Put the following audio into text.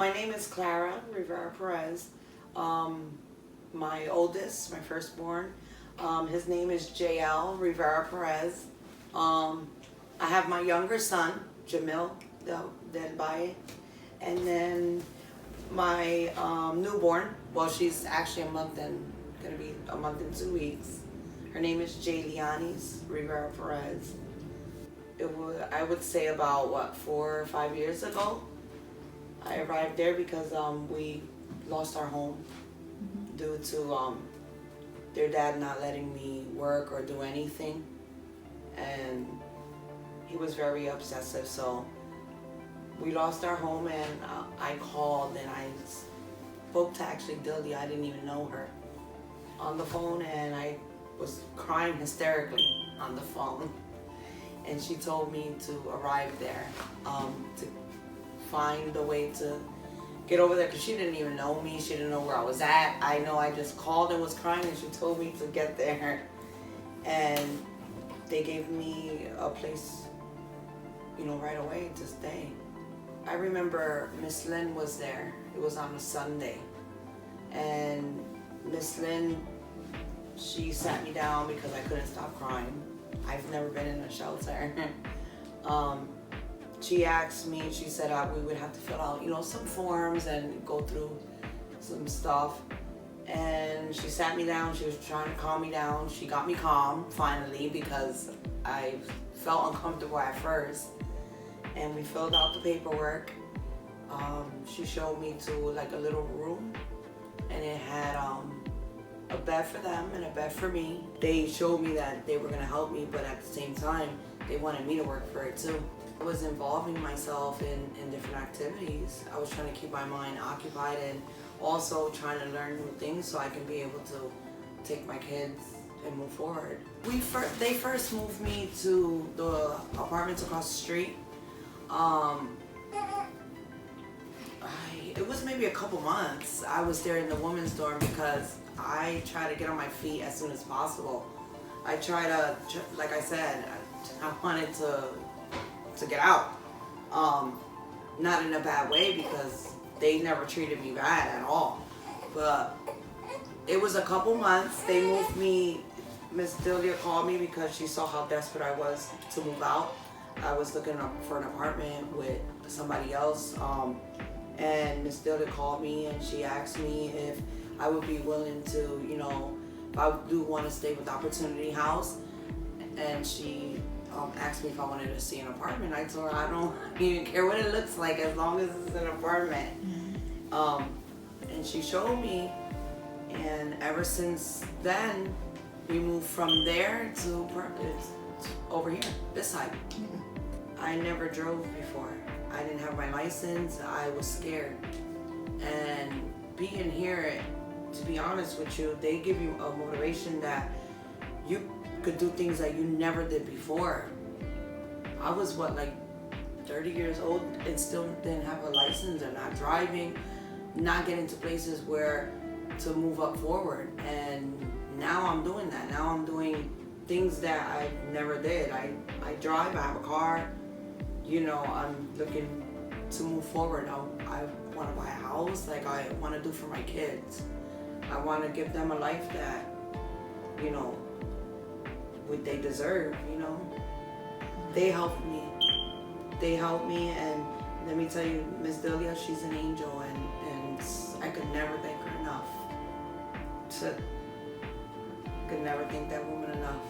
My name is Clara Rivera Perez. My oldest, my firstborn, his name is JL Rivera Perez. I have my younger son, Jamil Del Valle, and then my newborn. Well, she's actually gonna be a month and 2 weeks. Her name is Jaylianis Rivera Perez. I would say about 4 or 5 years ago. I arrived there because we lost our home due to their dad not letting me work or do anything, and he was very obsessive. So we lost our home, and I called and I spoke to actually Dilly. I didn't even know her on the phone, and I was crying hysterically on the phone, and she told me to arrive there to find a way to get over there, because she didn't even know me. She didn't know where I was at. I know I just called and was crying, and she told me to get there, and they gave me a place, right away to stay. I remember Miss Lynn was there. It was on a Sunday, and Miss Lynn, she sat me down because I couldn't stop crying. I've never been in a shelter. She asked me, she said we would have to fill out, some forms and go through some stuff. And she sat me down, she was trying to calm me down. She got me calm, finally, because I felt uncomfortable at first. And we filled out the paperwork. She showed me to a little room, and it had a bed for them and a bed for me. They showed me that they were gonna help me, but at the same time, they wanted me to work for it too. I was involving myself in different activities. I was trying to keep my mind occupied and also trying to learn new things so I can be able to take my kids and move forward. They first moved me to the apartments across the street. It was maybe a couple months. I was there in the women's dorm because I try to get on my feet as soon as possible. I try to, like I said, I wanted to get out. Not in a bad way, because they never treated me bad at all. But it was a couple months. They moved me. Miss Delia called me because she saw how desperate I was to move out. I was looking for an apartment with somebody else. And Miss Delia called me and she asked me if I would be willing to, if I do want to stay with Opportunity House. And she asked me if I wanted to see an apartment. I told her I don't even care what it looks like as long as it's an apartment. And she showed me, and ever since then we moved from there to over here, this side. I never drove before. I didn't have my license. I was scared. And being here, to be honest with you, they give you a motivation that you could do things that you never did before. I was 30 years old and still didn't have a license, or not driving, not getting to places where to move up forward. And now I'm doing that. Now I'm doing things that I never did. I drive, I have a car, I'm looking to move forward. I want to buy a house like I want to do for my kids. I want to give them a life that, what they deserve, They helped me. And let me tell you, Miss Delia, she's an angel, and I could never thank her enough. Could never thank that woman enough.